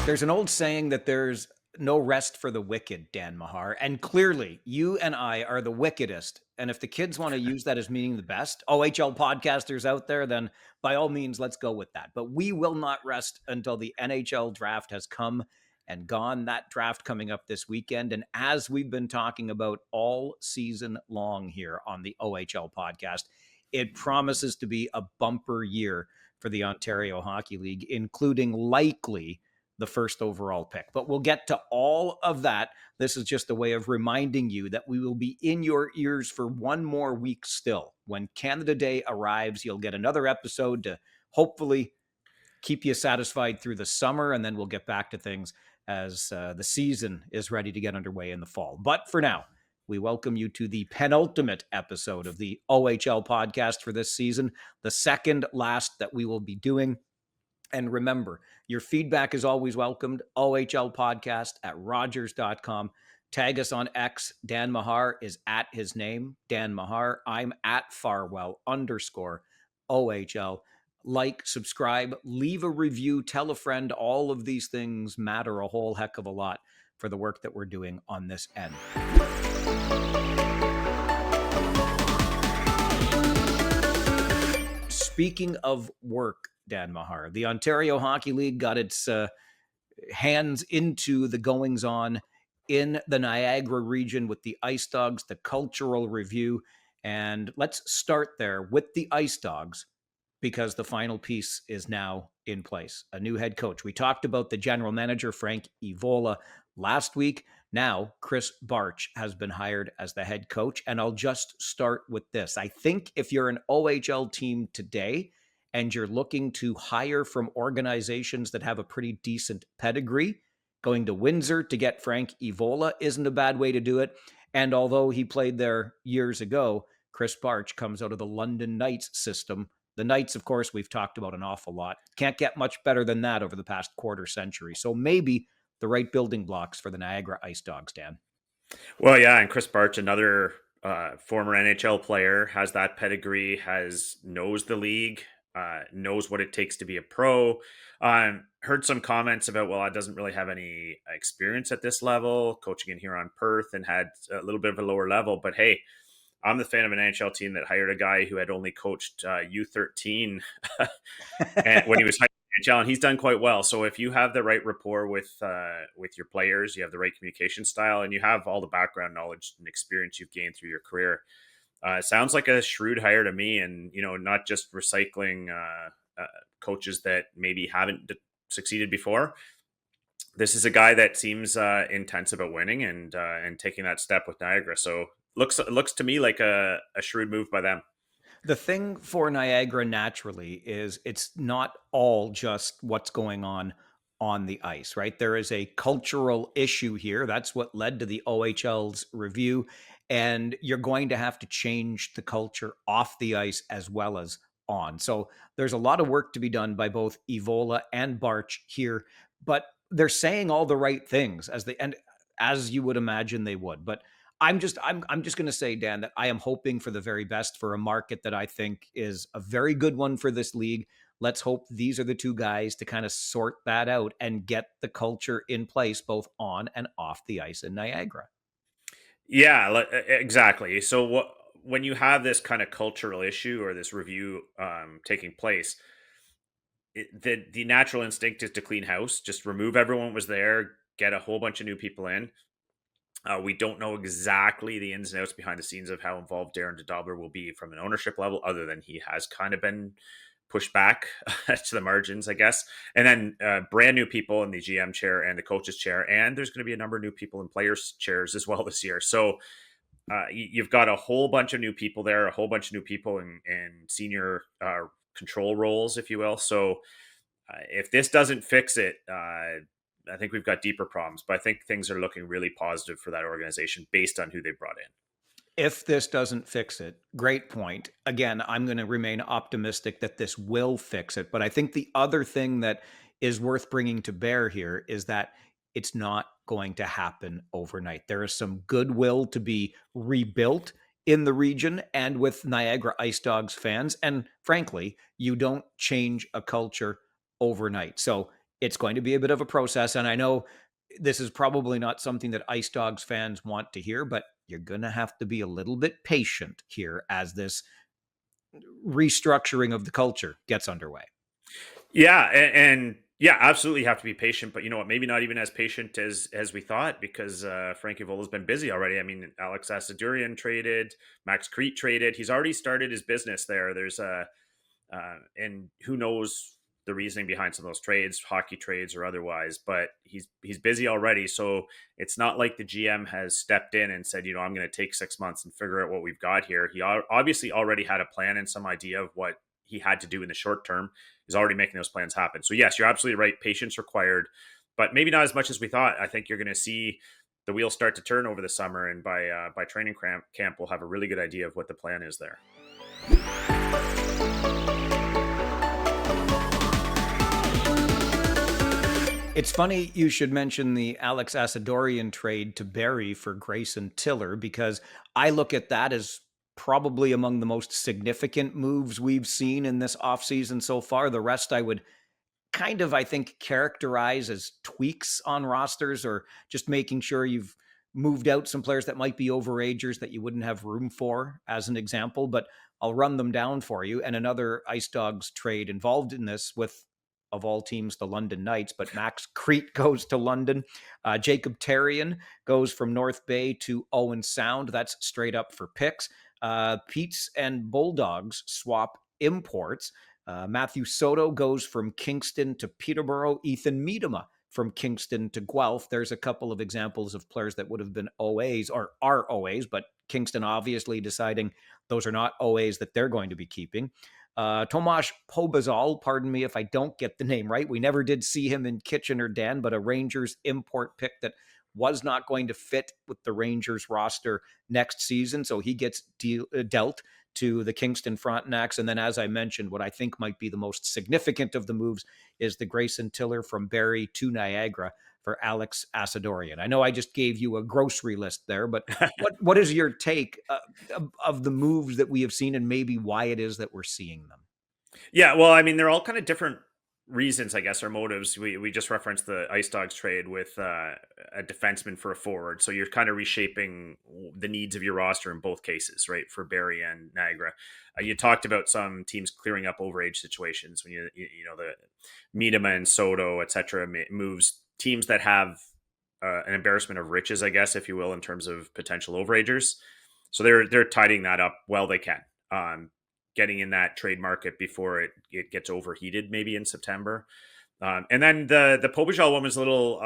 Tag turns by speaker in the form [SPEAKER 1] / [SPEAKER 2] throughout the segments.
[SPEAKER 1] There's an old saying that there's no rest for the wicked, Dan Mahar. And clearly, you and I are the wickedest. And if the kids want to use that as meaning the best, OHL podcasters out there, then by all means, let's go with that. But we will not rest until the NHL draft has come and gone. That draft coming up this weekend. And as we've been talking about all season long here on the OHL podcast, it promises to be a bumper year for the Ontario Hockey League, including likely the first overall pick. But we'll get to all of that. This is just a way of reminding you that we will be in your ears for one more week still. When Canada Day arrives, you'll get another episode to hopefully keep you satisfied through the summer, and then we'll get back to things as the season is ready to get underway in the fall. But for now, we welcome you to the penultimate episode of the OHL podcast for this season, the second last that we will be doing. And remember, your feedback is always welcomed. OHL podcast at Rogers.com. Tag us on X. Dan Mahar is at his name, Dan Mahar. I'm at Farwell_OHL. Like, subscribe, leave a review, tell a friend. All of these things matter a whole heck of a lot for the work that we're doing on this end. Speaking of work, Dan Mahar, the Ontario Hockey League got its hands into the goings-on in the Niagara region with the Ice Dogs, the cultural review. And let's start there with the Ice Dogs, because the final piece is now in place. A new head coach. We talked about the general manager, Frank Evola, last week. Now, Chris Barch has been hired as the head coach. And I'll just start with this. I think if you're an OHL team today and you're looking to hire from organizations that have a pretty decent pedigree, going to Windsor to get Frank Evola isn't a bad way to do it. And although he played there years ago, Chris Barch comes out of the London Knights system. The Knights, of course, we've talked about an awful lot. Can't get much better than that over the past quarter century. So maybe the right building blocks for the Niagara Ice Dogs, Dan.
[SPEAKER 2] Well, yeah, and Chris Barch, another former NHL player, has that pedigree, knows the league, knows what it takes to be a pro. Heard some comments about, well, I doesn't really have any experience at this level, coaching in here on Perth, and had a little bit of a lower level. But hey, I'm the fan of an NHL team that hired a guy who had only coached U13 and when he was hired in NHL, and he's done quite well. So if you have the right rapport with your players, you have the right communication style, and you have all the background knowledge and experience you've gained through your career, it sounds like a shrewd hire to me. And not just recycling coaches that maybe haven't succeeded before. This is a guy that seems intense about winning and taking that step with Niagara. So looks to me like a shrewd move by them.
[SPEAKER 1] The thing for Niagara naturally is it's not all just what's going on the ice, right? There is a cultural issue here. That's what led to the OHL's review. And you're going to have to change the culture off the ice as well as on. So there's a lot of work to be done by both Evola and Barch here, but they're saying all the right things as you would imagine they would. But I'm just going to say, Dan, that I am hoping for the very best for a market that I think is a very good one for this league. Let's hope these are the two guys to kind of sort that out and get the culture in place both on and off the ice in Niagara.
[SPEAKER 2] Yeah, exactly. So when you have this kind of cultural issue or this review taking place, the natural instinct is to clean house, just remove everyone who was there, get a whole bunch of new people in. We don't know exactly the ins and outs behind the scenes of how involved Darren DeDobler will be from an ownership level, other than he has kind of been pushed back to the margins, I guess. And then brand new people in the GM chair and the coach's chair. And there's going to be a number of new people in players' chairs as well this year. So you've got a whole bunch of new people there, a whole bunch of new people in senior control roles, if you will. So if this doesn't fix it, I think we've got deeper problems, but I think things are looking really positive for that organization based on who they brought in.
[SPEAKER 1] If this doesn't fix it, great point. Again, I'm going to remain optimistic that this will fix it. But I think the other thing that is worth bringing to bear here is that it's not going to happen overnight. There is some goodwill to be rebuilt in the region and with Niagara Ice Dogs fans. And frankly, you don't change a culture overnight. So It's going to be a bit of a process. And I know this is probably not something that Ice Dogs fans want to hear, but you're going to have to be a little bit patient here as this restructuring of the culture gets underway.
[SPEAKER 2] Yeah, and yeah, absolutely have to be patient. But you know what? Maybe not even as patient as we thought, because Frankie Vola's been busy already. I mean, Alex Asadurian traded, Max Crete traded. He's already started his business there. There's a and who knows the reasoning behind some of those trades, hockey trades or otherwise. But he's busy already, so it's not like the GM has stepped in and said, you know, I'm going to take 6 months and figure out what we've got here. He obviously already had a plan and some idea of what he had to do in the short term. He's already making those plans happen. So yes, you're absolutely right. Patience required, but maybe not as much as we thought. I think you're going to see the wheels start to turn over the summer, and by training camp, we'll have a really good idea of what the plan is there.
[SPEAKER 1] It's funny you should mention the Alex Asadorian trade to Barrie for Grayson Tiller, because I look at that as probably among the most significant moves we've seen in this offseason so far. The rest I would kind of, I think, characterize as tweaks on rosters, or just making sure you've moved out some players that might be overagers that you wouldn't have room for, as an example. But I'll run them down for you. And another Ice Dogs trade involved in this with, of all teams, the London Knights, but Max Crete goes to London. Jacob Terrian goes from North Bay to Owen Sound. That's straight up for picks. Pete's and Bulldogs swap imports. Matthew Soto goes from Kingston to Peterborough. Ethan Miedema from Kingston to Guelph. There's a couple of examples of players that would have been OAs or are OAs, but Kingston obviously deciding those are not OAs that they're going to be keeping. Tomasz Pobazal, pardon me if I don't get the name right. We never did see him in Kitchener, Dan, but a Rangers import pick that was not going to fit with the Rangers roster next season. So he gets dealt to the Kingston Frontenacs. And then, as I mentioned, what I think might be the most significant of the moves is the Grayson Tiller from Barrie to Niagara for Alex Asadorian. I know I just gave you a grocery list there, but what is your take of the moves that we have seen, and maybe why it is that we're seeing them?
[SPEAKER 2] Yeah, well, I mean, they're all kind of different reasons, I guess, or motives. We just referenced the Ice Dogs trade with a defenseman for a forward, so you're kind of reshaping the needs of your roster in both cases, right? For Barrie and Niagara, you talked about some teams clearing up overage situations when you know the Miedema and Soto, etc. Moves teams that have an embarrassment of riches, I guess, if you will, in terms of potential overagers. So they're tidying that up well they can. Getting in that trade market before it gets overheated, maybe in September. And then the Pobajal one was a little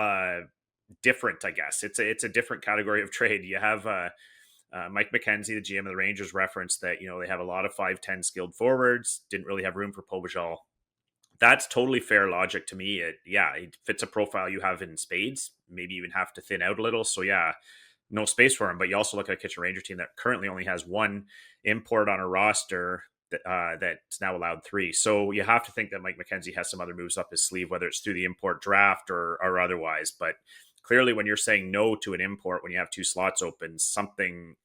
[SPEAKER 2] different, I guess. It's a different category of trade. You have Mike McKenzie, the GM of the Rangers, referenced that they have a lot of 5'10" skilled forwards. Didn't really have room for Pobajal. That's totally fair logic to me. It fits a profile you have in spades. Maybe even have to thin out a little. So yeah, no space for him. But you also look at a Kitchen Ranger team that currently only has one import on a roster that's now allowed three. So you have to think that Mike McKenzie has some other moves up his sleeve, whether it's through the import draft or otherwise. But clearly, when you're saying no to an import when you have two slots open,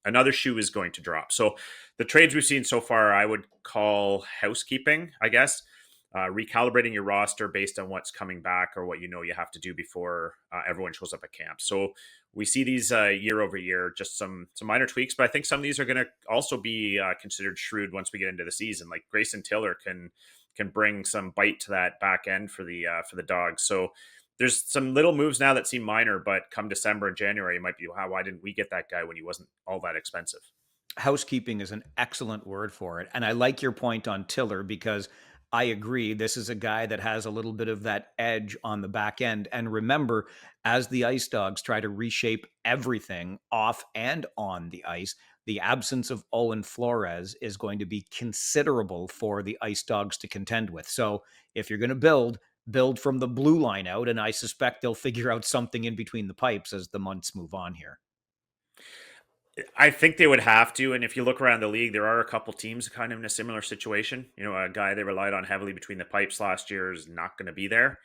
[SPEAKER 2] another shoe is going to drop. So the trades we've seen so far, I would call housekeeping, I guess. Recalibrating your roster based on what's coming back or what you have to do before everyone shows up at camp. So we see these year over year, just some minor tweaks, but I think some of these are going to also be considered shrewd once we get into the season. Like Grayson Tiller can bring some bite to that back end for the Dogs. So there's some little moves now that seem minor, but come December and January, it might be, wow, why didn't we get that guy when he wasn't all that expensive?
[SPEAKER 1] Housekeeping is an excellent word for it. And I like your point on Tiller, because I agree. This is a guy that has a little bit of that edge on the back end. And remember, as the Ice Dogs try to reshape everything off and on the ice, the absence of Owen Flores is going to be considerable for the Ice Dogs to contend with. So if you're going to build from the blue line out. And I suspect they'll figure out something in between the pipes as the months move on here.
[SPEAKER 2] I think they would have to. And if you look around the league, there are a couple teams kind of in a similar situation. A guy they relied on heavily between the pipes last year is not going to be there.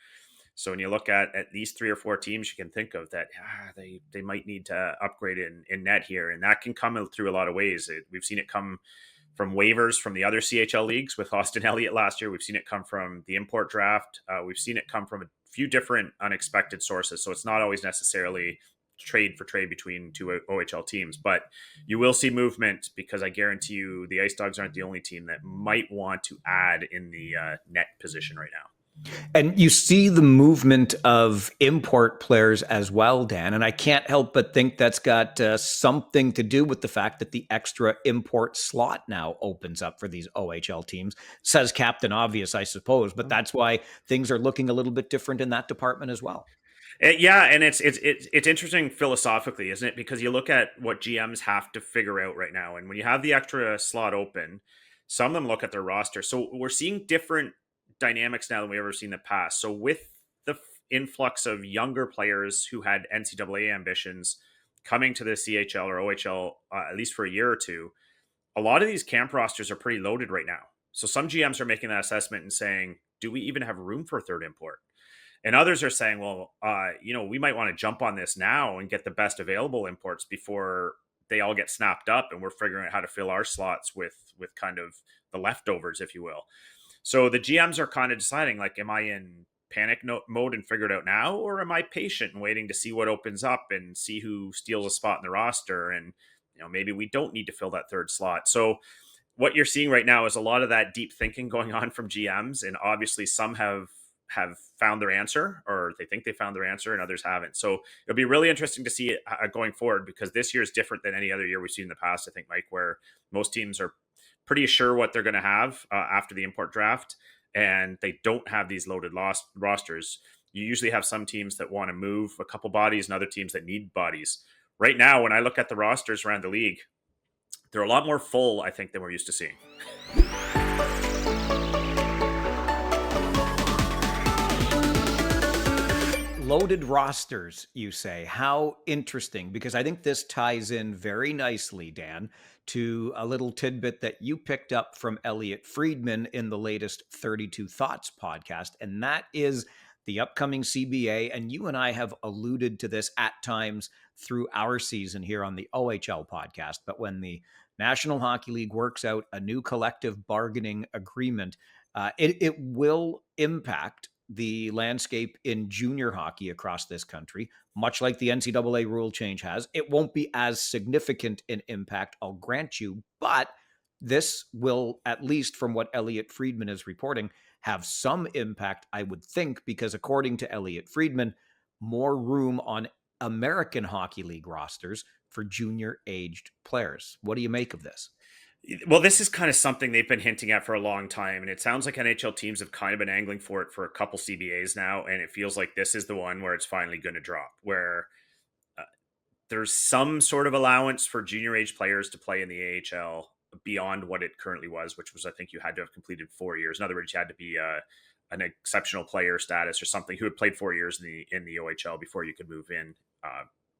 [SPEAKER 2] So when you look at these three or four teams, you can think of that they might need to upgrade in net here, and that can come through a lot of ways. We've seen it come from waivers from the other CHL leagues with Austin Elliott last year. We've seen it come from the import draft. We've seen it come few different unexpected sources. So it's not always necessarily trade for trade between two OHL teams, but you will see movement because I guarantee you the Ice Dogs aren't the only team that might want to add in the net position right now.
[SPEAKER 1] And you see the movement of import players as well, Dan. And I can't help but think that's got something to do with the fact that the extra import slot now opens up for these OHL teams. Says Captain Obvious, I suppose, but that's why things are looking a little bit different in that department as well.
[SPEAKER 2] Yeah, and it's interesting philosophically, isn't it? Because you look at what GMs have to figure out right now, and when you have the extra slot open, some of them look at their roster. So we're seeing different dynamics now than we've ever seen in the past. So with the influx of younger players who had NCAA ambitions coming to the CHL or OHL, at least for a year or two, a lot of these camp rosters are pretty loaded right now. So some GMs are making that assessment and saying, do we even have room for a third import? And others are saying, well, we might want to jump on this now and get the best available imports before they all get snapped up, and we're figuring out how to fill our slots with kind of the leftovers, if you will. So the GMs are kind of deciding, like, am I in panic mode and figure it out now, or am I patient and waiting to see what opens up and see who steals a spot in the roster, and maybe we don't need to fill that third slot. So what you're seeing right now is a lot of that deep thinking going on from GMs, and obviously some have found their answer, or they think they found their answer, and others haven't. So it'll be really interesting to see it going forward, because this year is different than any other year we've seen in the past. I think, Mike, where most teams are pretty sure what they're going to have after the import draft, and they don't have these loaded rosters. You usually have some teams that want to move a couple bodies and other teams that need bodies. Right now, when I look at the rosters around the league, they're a lot more full, I think, than we're used to seeing.
[SPEAKER 1] Loaded rosters, you say. How interesting, because I think this ties in very nicely, Dan, to a little tidbit that you picked up from Elliot Friedman in the latest 32 Thoughts podcast, and that is the upcoming CBA. And you and I have alluded to this at times through our season here on the OHL podcast. But when the National Hockey League works out a new collective bargaining agreement, it will impact the landscape in junior hockey across this country, much like the NCAA rule change has. It won't be as significant an impact, I'll grant you, but this will, at least from what Elliot Friedman is reporting, have some impact, I would think, because according to Elliot Friedman, more room on American Hockey League rosters for junior aged players. What do you make of this?
[SPEAKER 2] Well, this is kind of something they've been hinting at for a long time, and it sounds like NHL teams have kind of been angling for it for a couple CBAs now, and it feels like this is the one where it's finally going to drop, where uh, there's some sort of allowance for junior age players to play in the AHL beyond what it currently was, which was, I think, you had to have completed 4 years. In other words, you had to be an exceptional player status or something who had played 4 years in the OHL before you could move in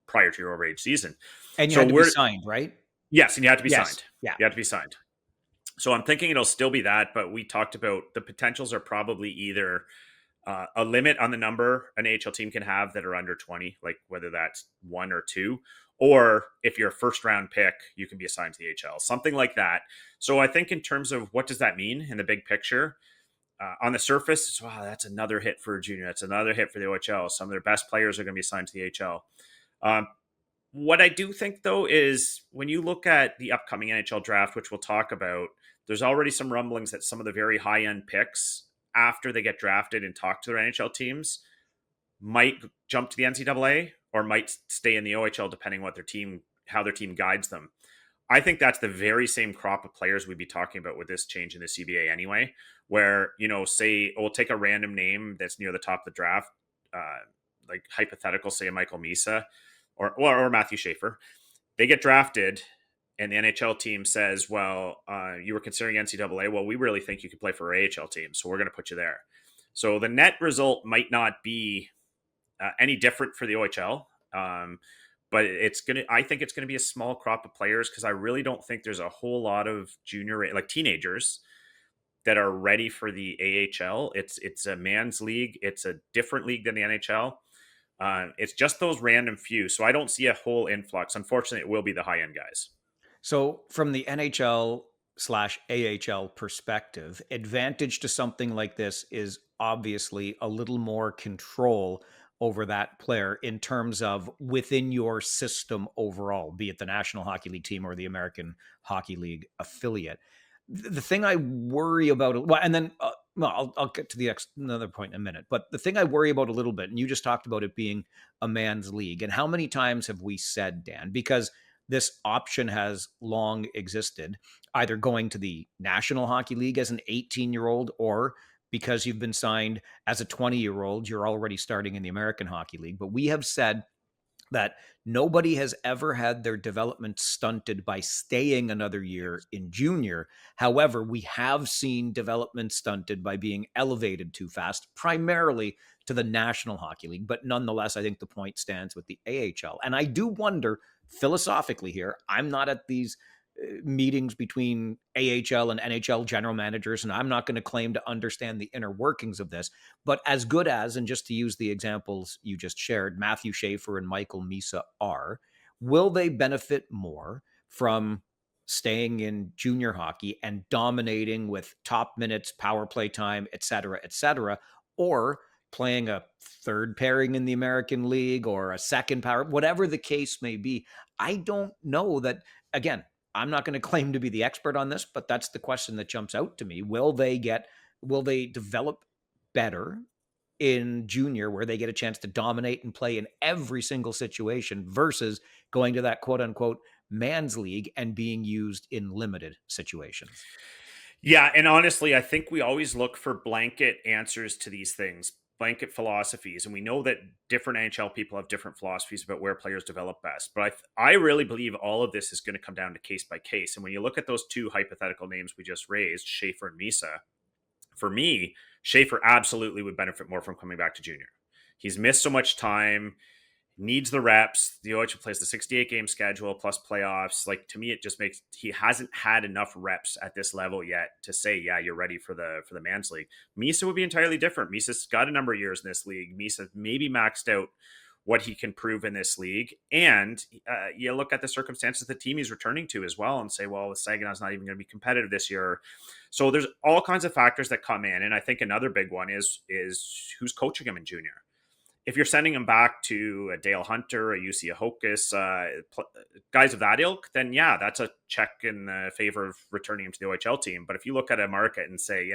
[SPEAKER 2] prior to your overage season.
[SPEAKER 1] And you
[SPEAKER 2] So
[SPEAKER 1] had to be
[SPEAKER 2] we're
[SPEAKER 1] signed, right?
[SPEAKER 2] Yes, and you have to be
[SPEAKER 1] Yes.
[SPEAKER 2] signed.
[SPEAKER 1] Yeah.
[SPEAKER 2] You have to be signed. So I'm thinking it'll still be that, but we talked about the potentials are probably either a limit on the number an AHL team can have that are under 20, like whether that's one or two, or if you're a first round pick, you can be assigned to the AHL, something like that. So I think in terms of what does that mean in the big picture, on the surface, it's, wow, that's another hit for a junior. That's another hit for the OHL. Some of their best players are going to be assigned to the AHL. What I do think, though, is when you look at the upcoming NHL draft, which we'll talk about, there's already some rumblings that some of the very high end picks, after they get drafted and talk to their NHL teams, might jump to the NCAA or might stay in the OHL, depending what how their team guides them. I think that's the very same crop of players we'd be talking about with this change in the CBA anyway, where, say, we'll take a random name that's near the top of the draft, like hypothetical, say, Michael Misa or Matthew Schaefer. They get drafted, and the NHL team says, well, you were considering NCAA. Well, we really think you could play for our AHL team, so we're going to put you there. So the net result might not be any different for the OHL. But I think it's gonna be a small crop of players, because I really don't think there's a whole lot of junior, like teenagers, that are ready for the AHL. It's a man's league. It's a different league than the NHL. It's just those random few. So I don't see a whole influx. Unfortunately, it will be the high end guys.
[SPEAKER 1] So, from the NHL/AHL perspective, advantage to something like this is obviously a little more control over that player in terms of within your system overall, be it the National Hockey League team or the American Hockey League affiliate. The thing I worry about, well, and then well, I'll get to the another point in a minute. But the thing I worry about a little bit, and you just talked about it being a man's league, and how many times have we said, Dan, because this option has long existed, either going to the National Hockey League as an 18-year-old or because you've been signed as a 20-year-old, you're already starting in the American Hockey League. But we have said that nobody has ever had their development stunted by staying another year in junior. However, we have seen development stunted by being elevated too fast, primarily to the National Hockey League. But nonetheless, I think the point stands with the AHL. And I do wonder philosophically here, I'm not at these meetings between AHL and NHL general managers, and I'm not going to claim to understand the inner workings of this. But as good as, and just to use the examples you just shared, Matthew Schaefer and Michael Misa are, will they benefit more from staying in junior hockey and dominating with top minutes, power play time, et cetera, or playing a third pairing in the American League or a second power, whatever the case may be? I don't know that, again, I'm not going to claim to be the expert on this, but that's the question that jumps out to me. Will they develop better in junior where they get a chance to dominate and play in every single situation versus going to that quote unquote man's league and being used in limited situations?
[SPEAKER 2] Yeah, and honestly, I think we always look for blanket answers to these things, blanket philosophies, and we know that different NHL people have different philosophies about where players develop best. But I really believe all of this is going to come down to case by case. And when you look at those two hypothetical names we just raised, Schaefer and Misa, for me, Schaefer absolutely would benefit more from coming back to junior. He's missed so much time, needs the reps. The OHL plays the 68 game schedule plus playoffs. Like, to me, it just makes, he hasn't had enough reps at this level yet to say, yeah, you're ready for the man's league. Misa would be entirely different. Misa's got a number of years in this league. Misa maybe maxed out what he can prove in this league. And you look at the circumstances the team he's returning to as well and say, well, Saganow's not even going to be competitive this year. So there's all kinds of factors that come in. And I think another big one is who's coaching him in junior. If you're sending him back to a Dale Hunter, a UC Hocus, guys of that ilk, then yeah, that's a check in the favor of returning him to the OHL team. But if you look at a market and say,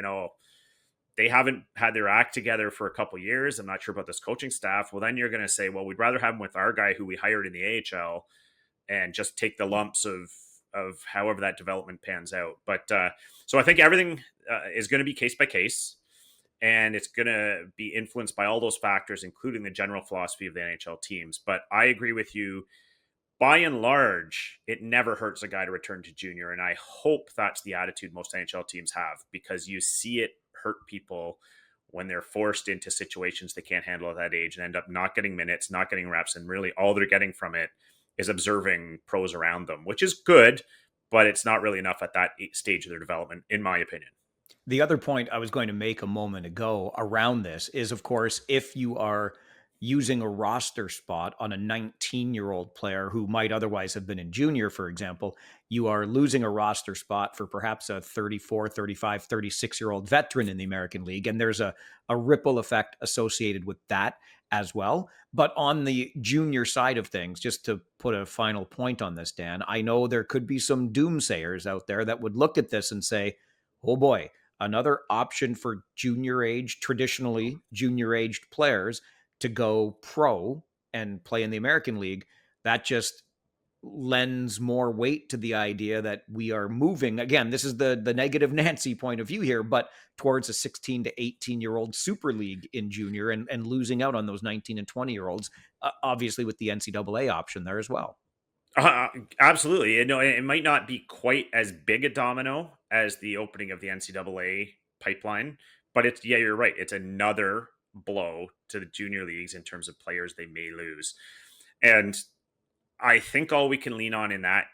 [SPEAKER 2] they haven't had their act together for a couple of years, I'm not sure about this coaching staff. Well, then you're going to say, well, we'd rather have him with our guy who we hired in the AHL and just take the lumps of however that development pans out. But so I think everything is going to be case by case. And it's going to be influenced by all those factors, including the general philosophy of the NHL teams. But I agree with you. By and large, it never hurts a guy to return to junior. And I hope that's the attitude most NHL teams have, because you see it hurt people when they're forced into situations they can't handle at that age and end up not getting minutes, not getting reps. And really all they're getting from it is observing pros around them, which is good, but it's not really enough at that stage of their development, in my opinion.
[SPEAKER 1] The other point I was going to make a moment ago around this is, of course, if you are using a roster spot on a 19-year-old player who might otherwise have been in junior, for example, you are losing a roster spot for perhaps a 34, 35, 36-year-old veteran in the American League. And there's a ripple effect associated with that as well. But on the junior side of things, just to put a final point on this, Dan, I know there could be some doomsayers out there that would look at this and say, oh boy, another option for traditionally junior aged players to go pro and play in the American League. That just lends more weight to the idea that we are moving. Again, this is the negative Nancy point of view here, but towards a 16 to 18-year-old super league in junior and losing out on those 19 and 20-year-olds, obviously with the NCAA option there as well.
[SPEAKER 2] Absolutely. It might not be quite as big a domino as the opening of the NCAA pipeline, but yeah, you're right. It's another blow to the junior leagues in terms of players they may lose. And I think all we can lean on in that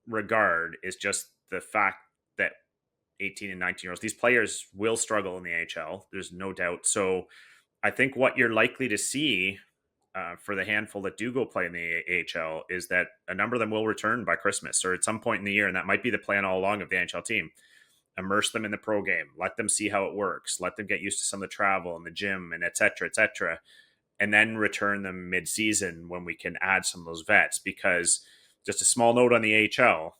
[SPEAKER 2] regard is just the fact that 18 and 19-year-olds, these players will struggle in the AHL. There's no doubt. So I think what you're likely to see for the handful that do go play in the AHL is that a number of them will return by Christmas or at some point in the year. And that might be the plan all along of the NHL team. immerse them in the pro game, let them see how it works, let them get used to some of the travel and the gym and et cetera, et cetera, and then return them mid-season when we can add some of those vets. Because just a small note on the AHL,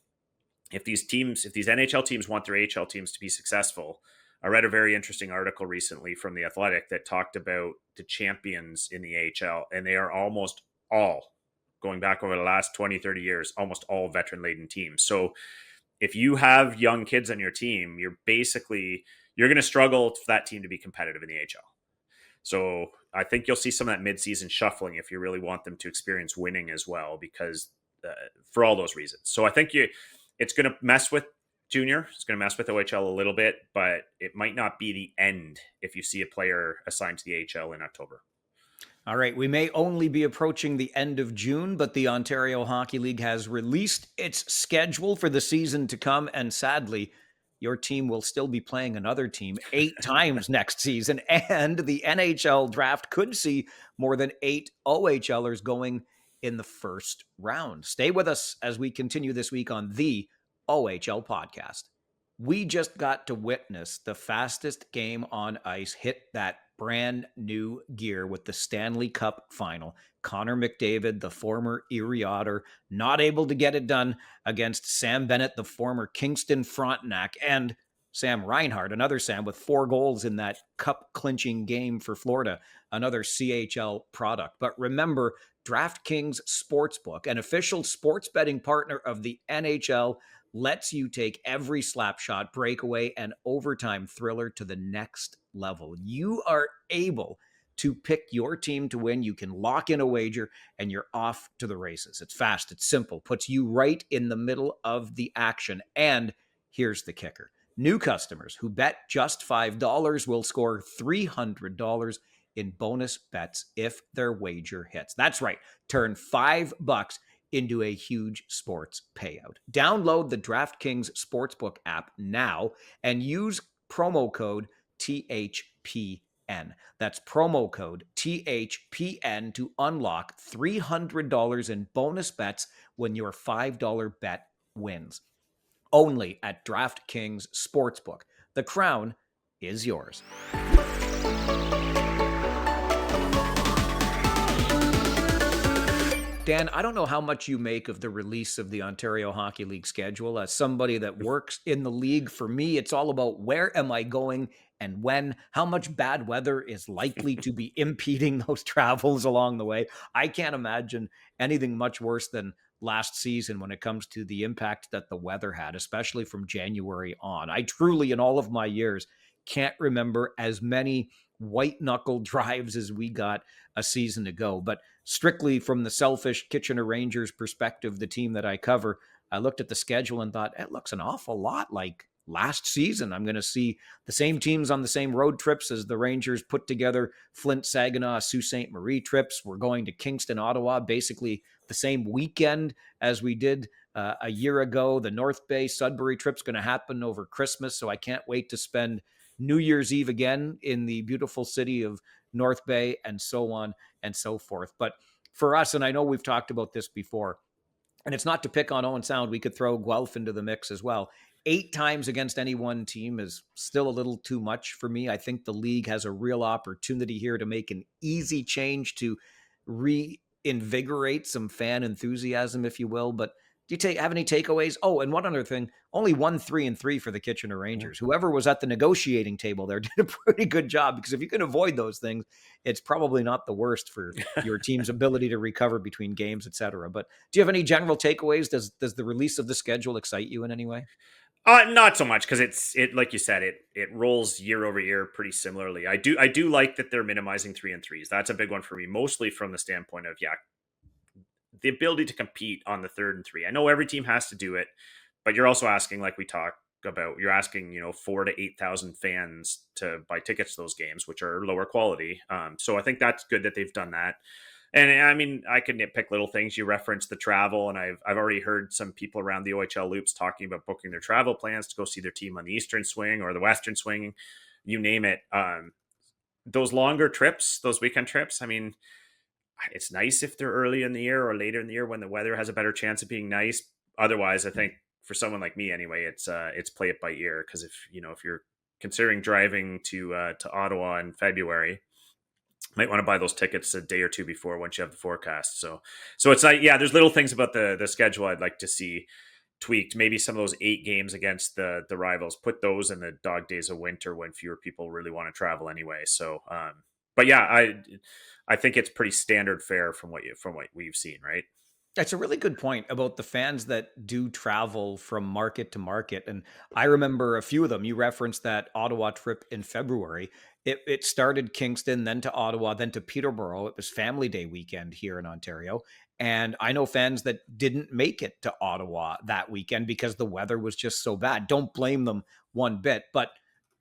[SPEAKER 2] if these NHL teams want their AHL teams to be successful, I read a very interesting article recently from The Athletic that talked about the champions in the AHL, and they are almost all, going back over the last 20, 30 years, almost all veteran laden teams. So if you have young kids on your team, you're going to struggle for that team to be competitive in the AHL. So I think you'll see some of that midseason shuffling if you really want them to experience winning as well, because for all those reasons. So I think it's going to mess with junior. It's going to mess with OHL a little bit, but it might not be the end if you see a player assigned to the AHL in October.
[SPEAKER 1] All right, we may only be approaching the end of June, but the Ontario Hockey League has released its schedule for the season to come. And sadly, your team will still be playing another team 8 times next season. And the NHL draft could see more than 8 OHLers going in the first round. Stay with us as we continue this week on the OHL podcast. We just got to witness the fastest game on ice hit that brand new gear with the Stanley Cup final. Connor McDavid, the former Erie Otter, not able to get it done against Sam Bennett, the former Kingston Frontenac, and Sam Reinhart, another Sam with 4 goals in that cup clinching game for Florida, another CHL product. But remember, DraftKings Sportsbook, an official sports betting partner of the NHL, lets you take every slap shot, breakaway, and overtime thriller to the next level. You are able to pick your team to win. You can lock in a wager and you're off to the races. It's fast, it's simple, puts you right in the middle of the action. And here's the kicker. New customers who bet just $5 will score $300 in bonus bets if their wager hits. That's right. Turn $5 into a huge sports payout. Download the DraftKings Sportsbook app now and use promo code THPN. That's promo code THPN to unlock $300 in bonus bets when your $5 bet wins. Only at DraftKings Sportsbook. The crown is yours. Dan, I don't know how much you make of the release of the Ontario Hockey League schedule. As somebody that works in the league, for me, it's all about where am I going and when, how much bad weather is likely to be impeding those travels along the way. I can't imagine anything much worse than last season when it comes to the impact that the weather had, especially from January on. I truly, in all of my years, can't remember as many white knuckle drives as we got a season ago. But strictly from the selfish Kitchener Rangers perspective, the team that I cover, I looked at the schedule and thought, it looks an awful lot like last season. I'm going to see the same teams on the same road trips as the Rangers put together Flint, Saginaw, Sault Ste. Marie trips. We're going to Kingston, Ottawa, basically the same weekend as we did a year ago. The North Bay Sudbury trip's going to happen over Christmas, so I can't wait to spend New Year's Eve again in the beautiful city of North Bay, and so on and so forth. But for us, and I know we've talked about this before, and it's not to pick on Owen Sound, we could throw Guelph into the mix as well. 8 times against any one team is still a little too much for me. I think the league has a real opportunity here to make an easy change to reinvigorate some fan enthusiasm, if you will. But do you have any takeaways? Oh, and one other thing, only 1-3-3 for the Kitchener Rangers. Whoever was at the negotiating table there did a pretty good job, because if you can avoid those things, it's probably not the worst for your team's ability to recover between games, etc. But do you have any general takeaways? Does the release of the schedule excite you in any way?
[SPEAKER 2] Not so much, because it like you said, it rolls year over year pretty similarly. I do like that they're minimizing 3-3s. That's a big one for me, mostly from the standpoint of the ability to compete on the 3rd and 3. I know every team has to do it, but you're also asking, like we talked about, you're asking 4,000 to 8,000 fans to buy tickets to those games, which are lower quality. So I think that's good that they've done that. And I mean, I could nitpick little things. You referenced the travel, and I've already heard some people around the OHL loops talking about booking their travel plans to go see their team on the Eastern Swing or the Western Swing, you name it. Those longer trips, those weekend trips, I mean, it's nice if they're early in the year or later in the year when the weather has a better chance of being nice. Otherwise, I think for someone like me anyway, it's play it by ear, because if you're considering driving to Ottawa in February, might want to buy those tickets a day or two before once you have the forecast. So it's like, yeah, there's little things about the schedule I'd like to see tweaked. Maybe some of those 8 games against the rivals, put those in the dog days of winter when fewer people really want to travel anyway. So but yeah, I think it's pretty standard fare from what we've seen, right?
[SPEAKER 1] That's a really good point about the fans that do travel from market to market. And I remember a few of them. You referenced that Ottawa trip in February. It started Kingston, then to Ottawa, then to Peterborough. It was Family Day weekend here in Ontario. And I know fans that didn't make it to Ottawa that weekend because the weather was just so bad. Don't blame them one bit. But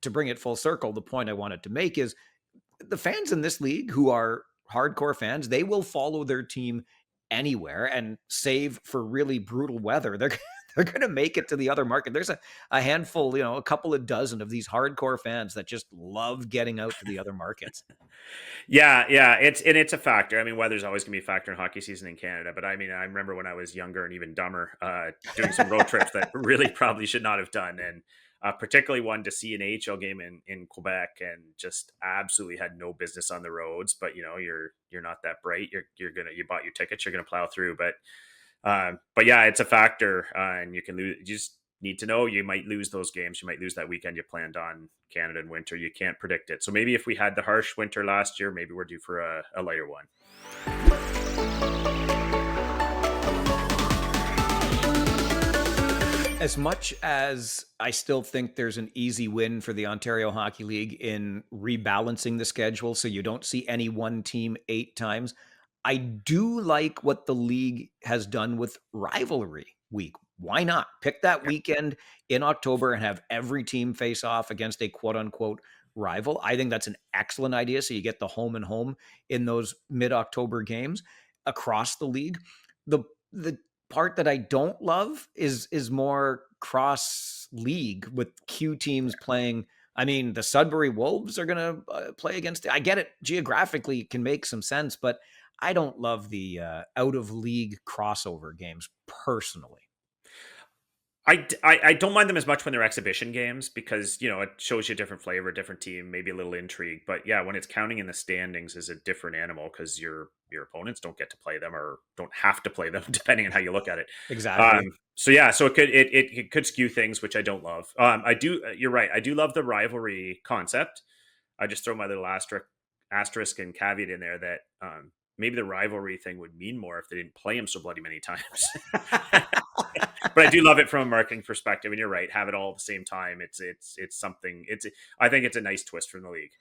[SPEAKER 1] to bring it full circle, the point I wanted to make is the fans in this league who are hardcore fans, they will follow their team anywhere and save for really brutal weather. They're going to make it to the other market. There's a handful, a couple of dozen of these hardcore fans that just love getting out to the other markets.
[SPEAKER 2] Yeah, it's a factor. I mean, weather's always gonna be a factor in hockey season in Canada. But I mean, I remember when I was younger and even dumber, doing some road trips that really probably should not have done, and particularly one to see an AHL game in Quebec, and just absolutely had no business on the roads. But you're not that bright. You bought your tickets. You're gonna plow through. But yeah, it's a factor, and you can lose. You just need to know you might lose those games. You might lose that weekend you planned on Canada in winter. You can't predict it. So maybe if we had the harsh winter last year, maybe we're due for a lighter one.
[SPEAKER 1] As much as I still think there's an easy win for the Ontario Hockey League in rebalancing the schedule so you don't see any one team 8 times, I do like what the league has done with rivalry week. Why not pick that weekend in October and have every team face off against a quote unquote rival? I think that's an excellent idea. So you get the home and home in those mid October games across the league. The part that I don't love is more cross league with Q teams playing. I mean, the Sudbury Wolves are going to play against. I get it geographically, it can make some sense, but I don't love the out of league crossover games personally.
[SPEAKER 2] I don't mind them as much when they're exhibition games, because it shows you a different flavor, different team, maybe a little intrigue. But yeah, when it's counting in the standings is a different animal, because your opponents don't get to play them, or don't have to play them, depending on how you look at it.
[SPEAKER 1] Exactly.
[SPEAKER 2] So yeah, so it could skew things, which I don't love. I do. You're right. I do love the rivalry concept. I just throw my little asterisk and caveat in there that maybe the rivalry thing would mean more if they didn't play them so bloody many times. But I do love it from a marketing perspective, and you're right. Have it all at the same time. It's something. I think it's a nice twist from the league.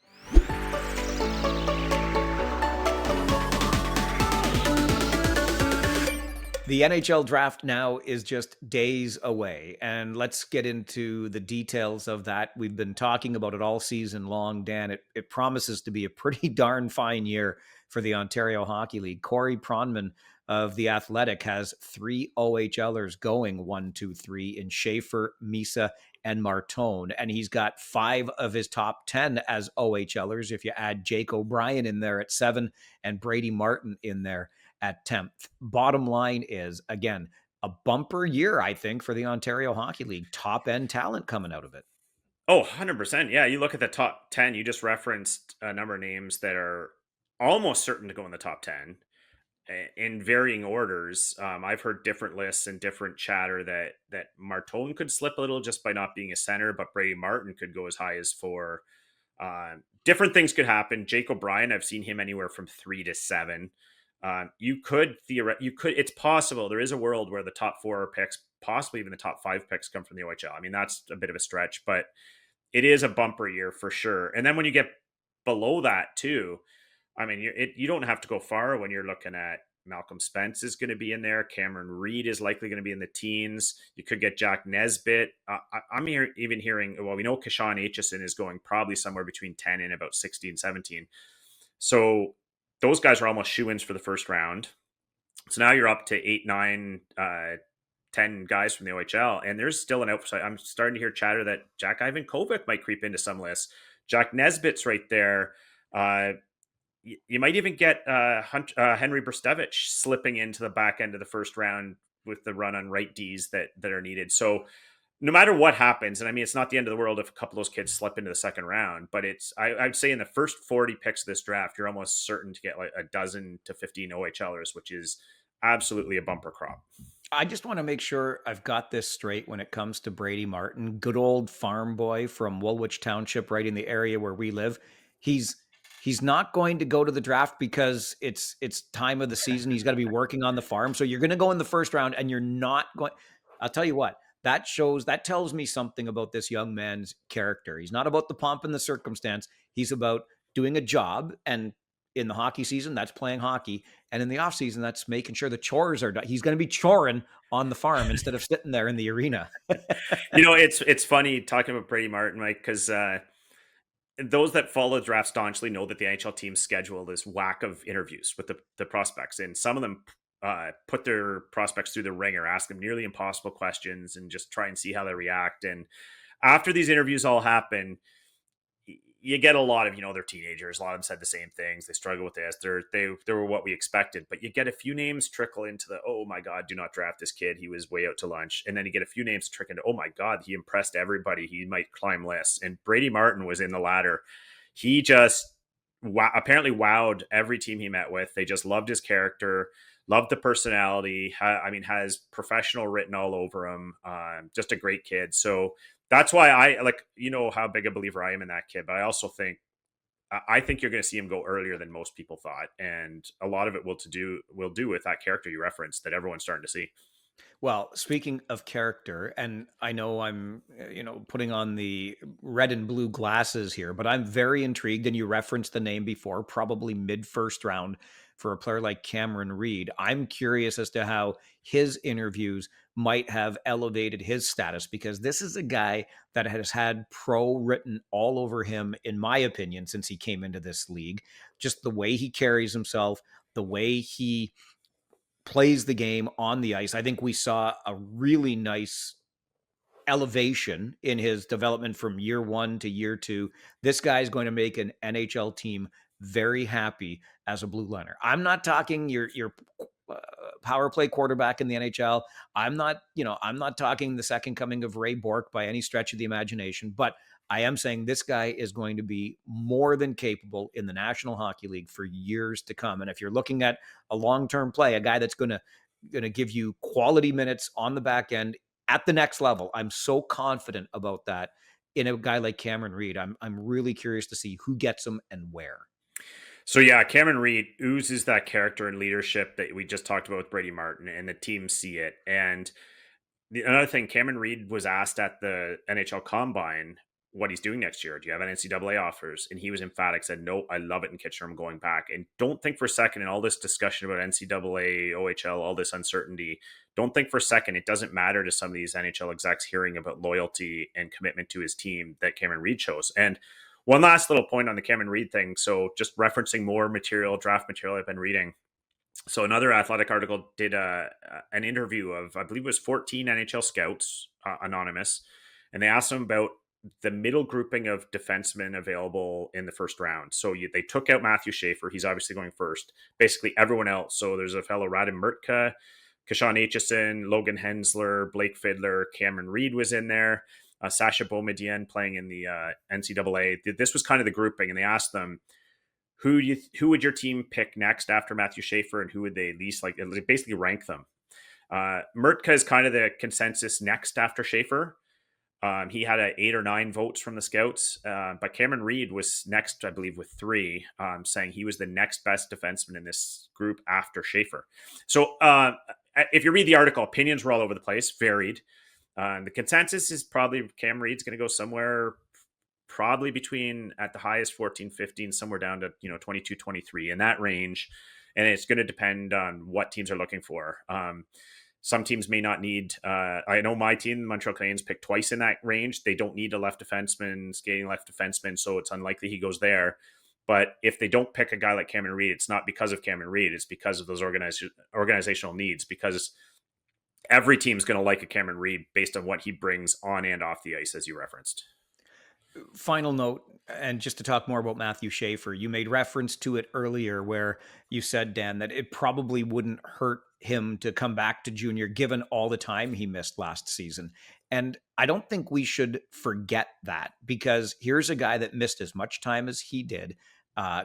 [SPEAKER 1] The NHL draft now is just days away, and let's get into the details of that. We've been talking about it all season long, Dan. It promises to be a pretty darn fine year for the Ontario Hockey League. Corey Pronman of The Athletic has 3 OHLers going 1, 2, 3 in Schaefer, Misa, and Martone, and he's got 5 of his top 10 as OHLers. If you add Jake O'Brien in there at 7 and Brady Martin in there at 10th. Bottom line is, again, a bumper year, I think, for the Ontario Hockey League. Top end talent coming out of it.
[SPEAKER 2] Oh, 100%. Yeah, you look at the top 10, you just referenced a number of names that are almost certain to go in the top 10, in varying orders. I've heard different lists and different chatter that Martone could slip a little just by not being a center, but Brady Martin could go as high as 4. Different things could happen. Jake O'Brien, I've seen him anywhere from 3 to 7. It's possible there is a world where the top 4 picks, possibly even the top 5 picks, come from the OHL. I mean, that's a bit of a stretch, but it is a bumper year for sure. And then when you get below that too, I mean, you don't have to go far when you're looking at Malcolm Spence is going to be in there. Cameron Reed is likely going to be in the teens. You could get Jack Nesbitt. I'm even hearing, well, we know Kashawn Aitchison is going probably somewhere between 10 and about 16, 17. So those guys are almost shoo-ins for the first round. So now you're up to 8, 9, 10 guys from the OHL, and there's still an outside. I'm starting to hear chatter that Jack Ivankovic might creep into some lists. Jack Nesbitt's right there. You might even get Henry Brstevich slipping into the back end of the first round with the run on right D's that are needed. So no matter what happens, and I mean, it's not the end of the world if a couple of those kids slip into the second round, but I'd say in the first 40 picks of this draft, you're almost certain to get like a dozen to 15 OHLers, which is absolutely a bumper crop.
[SPEAKER 1] I just want to make sure I've got this straight when it comes to Brady Martin, good old farm boy from Woolwich Township, right in the area where we live. He's he's not going to go to the draft because it's time of the season. He's got to be working on the farm. So you're going to go in the first round and you're not going. I'll tell you what, that tells me something about this young man's character. He's not about the pomp and the circumstance. He's about doing a job, and in the hockey season, that's playing hockey. And in the off season, that's making sure the chores are done. He's going to be choring on the farm instead of sitting there in the arena.
[SPEAKER 2] It's funny talking about Brady Martin, Mike, because those that follow the draft staunchly know that the NHL team's schedule is whack of interviews with the prospects, and some of them put their prospects through the ringer, ask them nearly impossible questions, and just try and see how they react. And after these interviews all happen, you get a lot of, they're teenagers. A lot of them said the same things. They struggle with this. They were what we expected. But you get a few names trickle into the, oh my God, do not draft this kid. He was way out to lunch. And then you get a few names trickle into, oh my God, he impressed everybody. He might climb lists. And Brady Martin was in the ladder. He just apparently wowed every team he met with. They just loved his character, loved the personality. Has professional written all over him. Just a great kid. So that's why I like, how big a believer I am in that kid. But I also think, I think you're going to see him go earlier than most people thought, and a lot of it will do with that character you referenced that everyone's starting to see.
[SPEAKER 1] Well, speaking of character, and I know I'm, putting on the red and blue glasses here, but I'm very intrigued. And you referenced the name before, probably mid first round for a player like Cameron Reed. I'm curious as to how his interviews might have elevated his status because this is a guy that has had pro written all over him, in my opinion, since he came into this league. Just the way he carries himself, the way he plays the game on the ice. I think we saw a really nice elevation in his development from year one to year two. This guy is going to make an NHL team very happy as a blue liner. I'm not talking your uh, power play quarterback in the NHL. I'm not talking the second coming of Ray Bork by any stretch of the imagination, but I am saying this guy is going to be more than capable in the National Hockey League for years to come. And if you're looking at a long-term play, a guy that's going to give you quality minutes on the back end at the next level. I'm so confident about that in a guy like Cameron Reed. I'm really curious to see who gets him and where.
[SPEAKER 2] So yeah, Cameron Reed oozes that character and leadership that we just talked about with Brady Martin, and the team see it. And another thing, Cameron Reed was asked at the NHL Combine what he's doing next year. Do you have an NCAA offers? And he was emphatic, said, no, I love it in Kitchener. I'm going back. And don't think for a second in all this discussion about NCAA, OHL, all this uncertainty, don't think for a second it doesn't matter to some of these NHL execs hearing about loyalty and commitment to his team that Cameron Reed shows. And one last little point on the Cameron Reed thing. So just referencing more material, draft material I've been reading. So another athletic article did an interview of, I believe it was 14 NHL scouts, anonymous, and they asked them about the middle grouping of defensemen available in the first round. So they took out Matthew Schaefer. He's obviously going first. Basically everyone else. So there's a fellow, Radim Murtka, Kashawn Aitchison, Logan Hensler, Blake Fiddler, Cameron Reed was in there. Sasha Boumedienne playing in the NCAA. This was kind of the grouping, and they asked them, who would your team pick next after Matthew Schaefer, and who would they least like? Basically rank them. Murtka is kind of the consensus next after Schaefer. He had 8 or 9 votes from the scouts, but Cameron Reed was next, I believe, with 3, saying he was the next best defenseman in this group after Schaefer. So if you read the article, opinions were all over the place, varied. The consensus is probably Cam Reed's going to go somewhere probably between at the highest 14, 15, somewhere down to 22, 23 in that range, and it's going to depend on what teams are looking for. Some teams may not need, I know my team, the Montreal Canadiens, picked twice in that range. They don't need a left defenseman, skating left defenseman, so it's unlikely he goes there. But if they don't pick a guy like Cameron Reed, it's not because of Cameron Reed. It's because of those organizational needs, because every team's going to like a Cameron Reed based on what he brings on and off the ice, as you referenced.
[SPEAKER 1] Final note, and just to talk more about Matthew Schaefer, you made reference to it earlier where you said, Dan, that it probably wouldn't hurt him to come back to junior given all the time he missed last season. And I don't think we should forget that, because here's a guy that missed as much time as he did,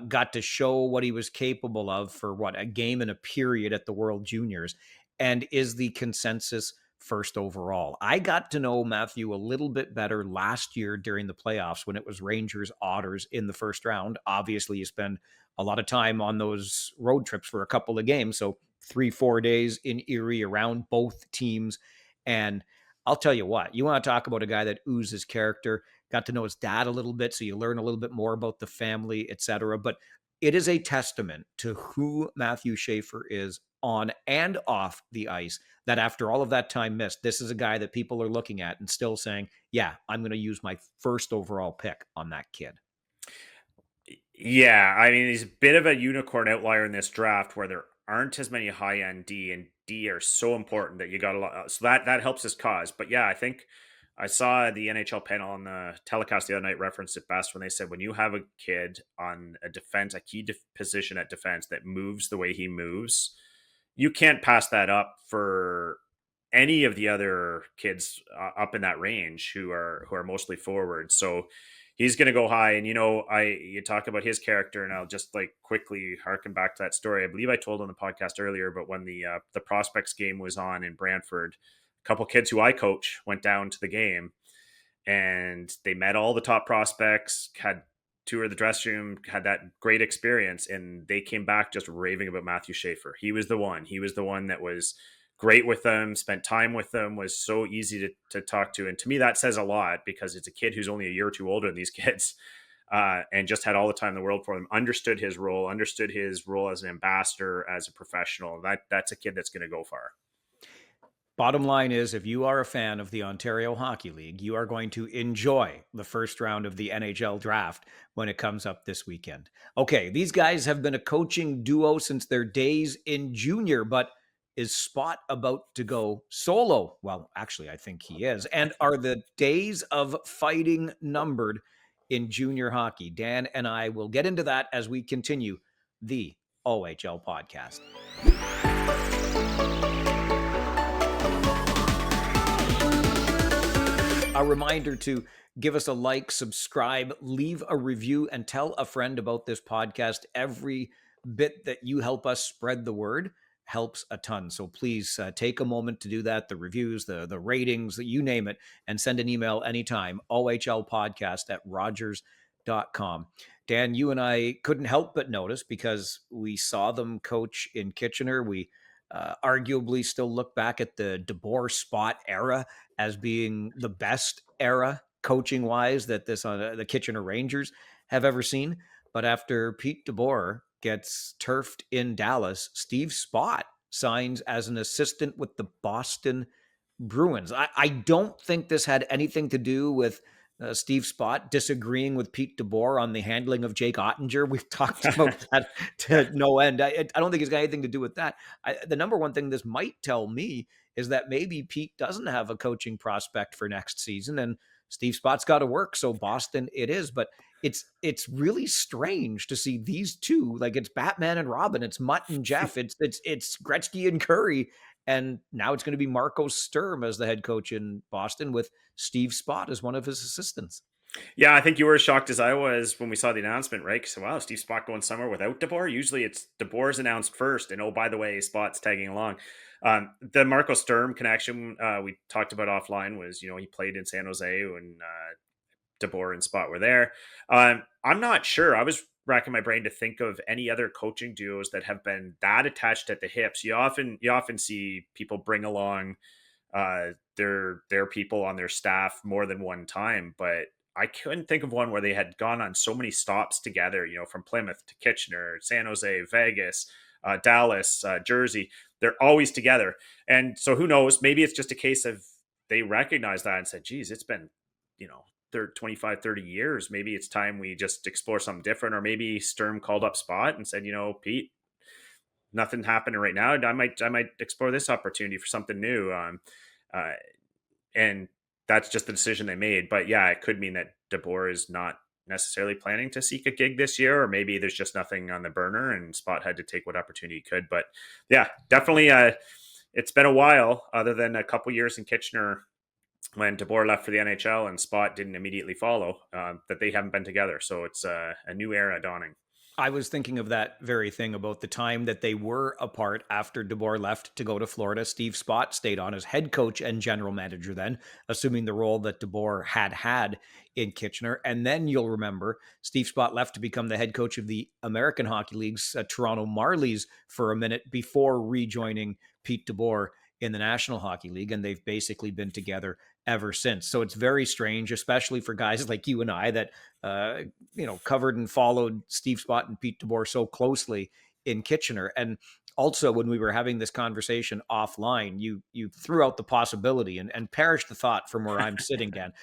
[SPEAKER 1] got to show what he was capable of for what, a game and a period at the World Juniors, and is the consensus first overall. I got to know Matthew a little bit better last year during the playoffs when it was Rangers Otters in the first round. Obviously, you spend a lot of time on those road trips for a couple of games. So 3, 4 days in Erie around both teams. And I'll tell you what, you want to talk about a guy that oozes character, got to know his dad a little bit. So you learn a little bit more about the family, etc. But it is a testament to who Matthew Schaefer is on and off the ice, that after all of that time missed, this is a guy that people are looking at and still saying, yeah, I'm going to use my first overall pick on that kid.
[SPEAKER 2] Yeah, I mean, he's a bit of a unicorn outlier in this draft where there aren't as many high end D, and D are so important that you got a lot. So that helps his cause. But yeah, I think I saw the NHL panel on the telecast the other night referenced it best when they said when you have a kid on a defense, a key position at defense that moves the way he moves, you can't pass that up for any of the other kids up in that range who are mostly forward. So he's going to go high. And you talk about his character, and I'll just like quickly harken back to that story. I believe I told on the podcast earlier, but when the prospects game was on in Brantford, a couple kids who I coach went down to the game, and they met all the top prospects, had tour the dressing room, had that great experience, and they came back just raving about Matthew Schaefer. He was the one. He was the one that was great with them, spent time with them, was so easy to talk to. And to me, that says a lot because it's a kid who's only a year or two older than these kids, and just had all the time in the world for them, understood his role as an ambassador, as a professional. That's a kid that's going to go far.
[SPEAKER 1] Bottom line is, if you are a fan of the Ontario Hockey League, you are going to enjoy the first round of the NHL draft when it comes up this weekend. Okay, these guys have been a coaching duo since their days in junior, but is Spot about to go solo? Well, actually, I think he is. And are the days of fighting numbered in junior hockey? Dan and I will get into that as we continue the OHL podcast. A reminder to give us a like, subscribe, leave a review, and tell a friend about this podcast. Every bit that you help us spread the word helps a ton. So please take a moment to do that. The reviews, the ratings, you name it, and send an email anytime. ohlpodcast@rogers.com. Dan, you and I couldn't help but notice, because we saw them coach in Kitchener. We arguably still look back at the DeBoer Spot era as being the best era coaching wise that the Kitchener Rangers have ever seen. But after Pete DeBoer gets turfed in Dallas, Steve Spott signs as an assistant with the Boston Bruins. I don't think this had anything to do with Steve Spott disagreeing with Pete DeBoer on the handling of Jake Ottinger. We've talked about that to no end. I don't think it's got anything to do with that. The number one thing this might tell me is that maybe Pete doesn't have a coaching prospect for next season, and Steve Spott's got to work. So Boston it is, but it's really strange to see these two, like it's Batman and Robin, it's Mutt and Jeff, it's Gretzky and Curry, and now it's going to be Marco Sturm as the head coach in Boston with Steve Spott as one of his assistants.
[SPEAKER 2] Yeah, I think you were as shocked as I was when we saw the announcement, right? Because wow, Steve Spott going somewhere without DeBoer. Usually, it's DeBoer's announced first, and oh, by the way, Spott's tagging along. The Marco Sturm connection we talked about offline was, he played in San Jose when DeBoer and Spott were there. I'm not sure. I was racking my brain to think of any other coaching duos that have been that attached at the hips. You often see people bring along their people on their staff more than one time, but I couldn't think of one where they had gone on so many stops together, from Plymouth to Kitchener, San Jose, Vegas, Dallas, Jersey. They're always together. And so who knows, maybe it's just a case of they recognize that and said, geez, it's been, 25, 30 years. Maybe it's time we just explore something different. Or maybe Sturm called up Spot and said, Pete, nothing happening right now. I might explore this opportunity for something new. Uh, and that's just the decision they made. But yeah, it could mean that DeBoer is not necessarily planning to seek a gig this year, or maybe there's just nothing on the burner and Spot had to take what opportunity he could. But yeah, definitely it's been a while, other than a couple years in Kitchener when DeBoer left for the NHL and Spot didn't immediately follow, that they haven't been together. So it's a new era dawning.
[SPEAKER 1] I was thinking of that very thing about the time that they were apart after DeBoer left to go to Florida. Steve Spott stayed on as head coach and general manager then, assuming the role that DeBoer had in Kitchener. And then you'll remember Steve Spott left to become the head coach of the American Hockey League's Toronto Marlies for a minute before rejoining Pete DeBoer in the National Hockey League. And they've basically been together ever since. So it's very strange, especially for guys like you and I that uh, covered and followed Steve Spott and Pete DeBoer so closely in Kitchener. And also, when we were having this conversation offline, you threw out the possibility and perished the thought from where I'm sitting, Dan.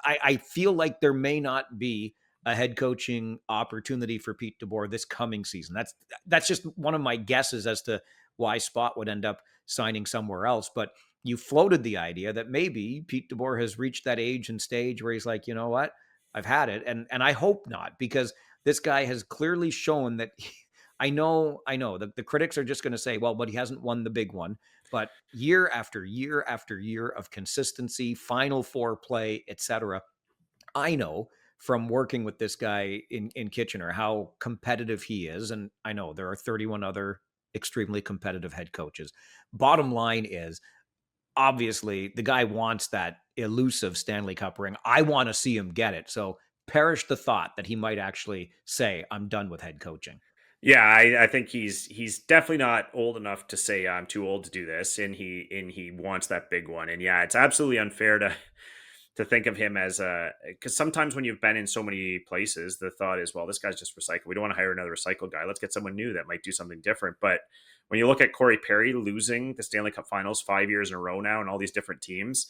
[SPEAKER 1] I feel like there may not be a head coaching opportunity for Pete DeBoer this coming season. That's just one of my guesses as to why Spot would end up signing somewhere else. But you floated the idea that maybe Pete DeBoer has reached that age and stage where he's like, you know what, I've had it, and I hope not, because this guy has clearly shown that. I know that the critics are just going to say, well, but he hasn't won the big one. But year after year after year of consistency, Final Four play, etc. I know from working with this guy in Kitchener how competitive he is, and I know there are 31 other extremely competitive head coaches. Bottom line is, obviously the guy wants that elusive Stanley Cup ring. I want to see him get it. So perish the thought that he might actually say, I'm done with head coaching.
[SPEAKER 2] Yeah, I think he's definitely not old enough to say I'm too old to do this, and he wants that big one. And yeah, it's absolutely unfair to think of him as a, because sometimes when you've been in so many places, the thought is, well, this guy's just recycled. We don't want to hire another recycled guy. Let's get someone new that might do something different. But when you look at Corey Perry losing the Stanley Cup Finals 5 years in a row now, and all these different teams,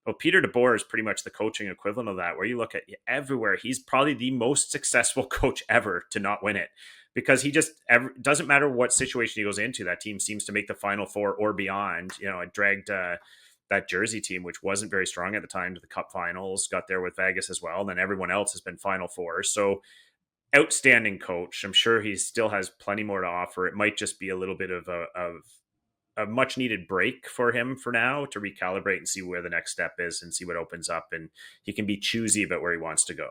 [SPEAKER 2] well, Peter DeBoer is pretty much the coaching equivalent of that, where you look at everywhere, he's probably the most successful coach ever to not win it, because he just doesn't matter what situation he goes into, that team seems to make the Final Four or beyond. It dragged that Jersey team, which wasn't very strong at the time, to the Cup Finals, got there with Vegas as well. And then everyone else has been Final Four. So outstanding coach. I'm sure he still has plenty more to offer. It might just be a little bit of a much needed break for him for now to recalibrate and see where the next step is and see what opens up. And he can be choosy about where he wants to go.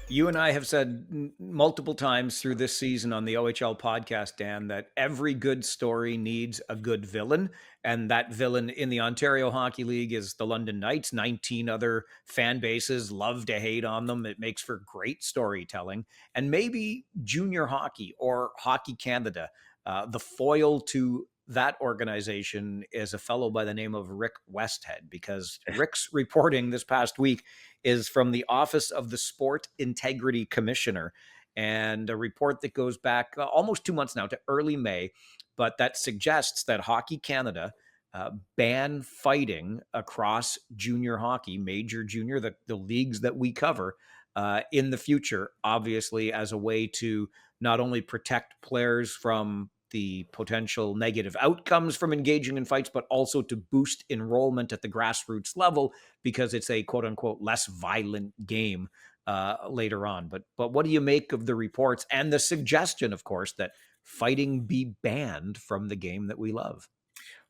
[SPEAKER 1] You and I have said multiple times through this season on the OHL podcast, Dan, that every good story needs a good villain. And that villain in the Ontario Hockey League is the London Knights. 19 other fan bases love to hate on them. It makes for great storytelling. And maybe junior hockey or Hockey Canada, the foil to that organization is a fellow by the name of Rick Westhead, because Rick's reporting this past week is from the Office of the Sport Integrity Commissioner, and a report that goes back almost 2 months now to early May, but that suggests that Hockey Canada ban fighting across junior hockey, major junior, the leagues that we cover in the future, obviously as a way to not only protect players from the potential negative outcomes from engaging in fights, but also to boost enrollment at the grassroots level, because it's a quote unquote less violent game later on. But what do you make of the reports and the suggestion, of course, that fighting be banned from the game that we love?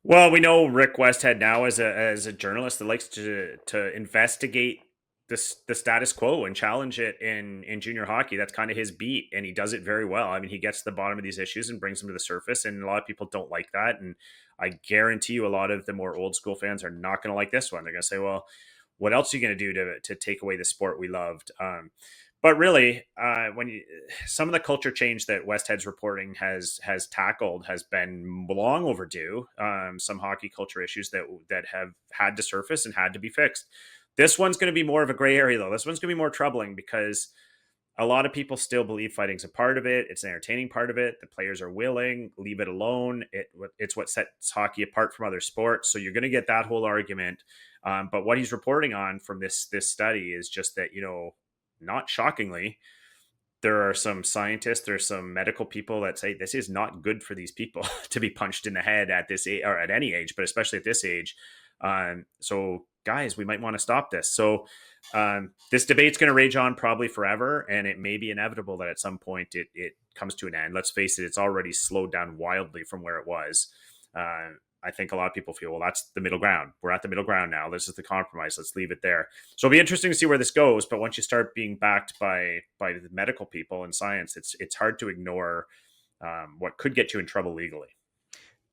[SPEAKER 2] Well, we know Rick Westhead now as a journalist that likes to investigate the status quo and challenge it in junior hockey. That's kind of his beat, and he does it very well. I mean, he gets to the bottom of these issues and brings them to the surface, and a lot of people don't like that. And I guarantee you, a lot of the more old school fans are not going to like this one. They're going to say, "Well, what else are you going to do to take away the sport we loved?" But really, when you, some of the culture change that Westhead's reporting has tackled has been long overdue. Some hockey culture issues that have had to surface and had to be fixed. This one's going to be more of a gray area, though. This one's going to be more troubling because a lot of people still believe fighting's a part of it. It's an entertaining part of it. The players are willing. Leave it alone. It's what sets hockey apart from other sports. So you're going to get that whole argument. But what he's reporting on from this study is just that, not shockingly, there are some scientists, there's some medical people that say this is not good for these people to be punched in the head at this age, or at any age, but especially at this age. So, guys, we might want to stop this. So, this debate's going to rage on probably forever, and it may be inevitable that at some point it comes to an end. Let's face it, it's already slowed down wildly from where it was. Uh, I think a lot of people feel, well, that's the middle ground. We're at the middle ground now. This is the compromise. Let's leave it there. So it'll be interesting to see where this goes. But once you start being backed by the medical people and science, it's hard to ignore what could get you in trouble legally.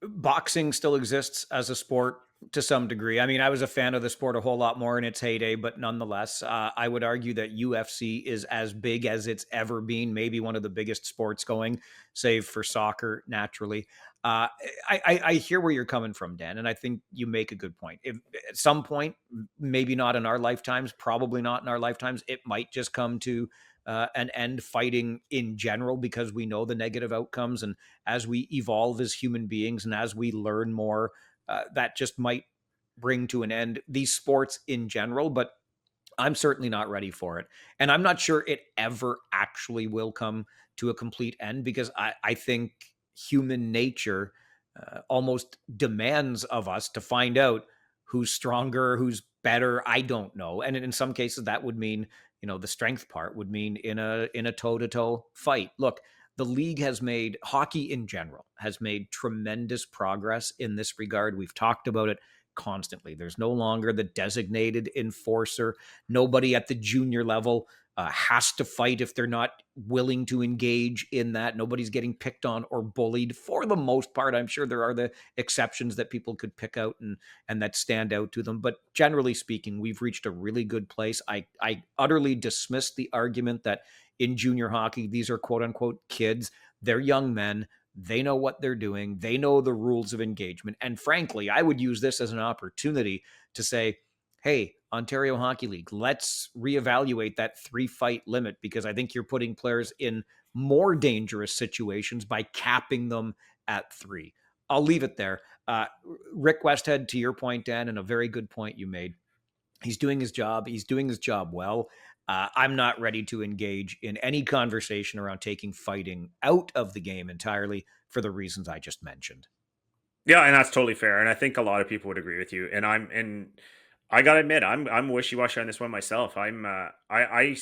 [SPEAKER 1] Boxing still exists as a sport to some degree. I mean, I was a fan of the sport a whole lot more in its heyday, but nonetheless, I would argue that UFC is as big as it's ever been, maybe one of the biggest sports going, save for soccer, naturally. Uh, I hear where you're coming from, Dan, and I think you make a good point. If, at some point, maybe not in our lifetimes, probably not in our lifetimes, it might just come to an end fighting in general because we know the negative outcomes. And as we evolve as human beings and as we learn more, that just might bring to an end these sports in general. But I'm certainly not ready for it. And I'm not sure it ever actually will come to a complete end because I think human nature almost demands of us to find out who's stronger, who's better. I don't know. And in some cases, that would mean, the strength part would mean in a toe to toe fight. Look, the league has made hockey in general has made tremendous progress in this regard. We've talked about it constantly. There's no longer the designated enforcer. Nobody at the junior level has to fight if they're not willing to engage in that. Nobody's getting picked on or bullied for the most part. I'm sure there are the exceptions that people could pick out and that stand out to them. But generally speaking, we've reached a really good place. I utterly dismiss the argument that in junior hockey, these are quote unquote kids. They're young men. They know what they're doing. They know the rules of engagement. And frankly, I would use this as an opportunity to say, hey, Ontario Hockey League, let's reevaluate that 3-fight limit because I think you're putting players in more dangerous situations by capping them at 3. I'll leave it there. Rick Westhead, to your point, Dan, and a very good point you made. He's doing his job. He's doing his job well. I'm not ready to engage in any conversation around taking fighting out of the game entirely for the reasons I just mentioned.
[SPEAKER 2] Yeah, and that's totally fair. And I think a lot of people would agree with you. And I gotta admit, I'm wishy washy on this one myself. I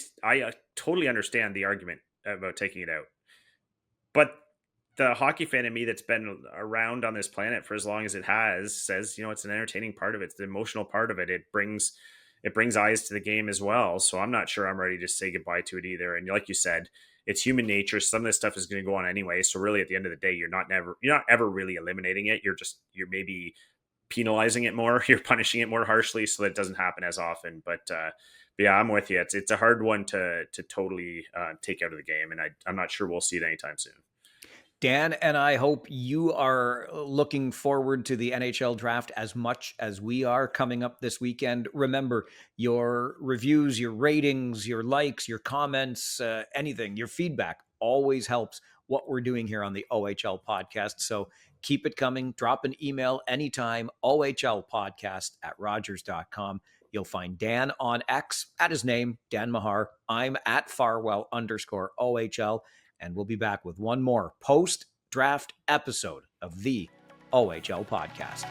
[SPEAKER 2] totally understand the argument about taking it out, but the hockey fan in me that's been around on this planet for as long as it has says, it's an entertaining part of it. It's the emotional part of it. It brings eyes to the game as well. So I'm not sure I'm ready to say goodbye to it either. And like you said, it's human nature. Some of this stuff is going to go on anyway. So really, at the end of the day, you're not ever really eliminating it. You're maybe penalizing it more. You're punishing it more harshly so that it doesn't happen as often. But yeah, I'm with you. It's a hard one to totally take out of the game, and I'm not sure we'll see it anytime soon.
[SPEAKER 1] Dan and I hope you are looking forward to the NHL draft as much as we are coming up this weekend. Remember, your reviews, your ratings, your likes, your comments, anything, your feedback always helps what we're doing here on the OHL podcast. So keep it coming. Drop an email anytime, ohlpodcast@rogers.com. You'll find Dan on X at his name, Dan Mahar. I'm at Farwell_OHL. And we'll be back with one more post draft episode of the OHL podcast.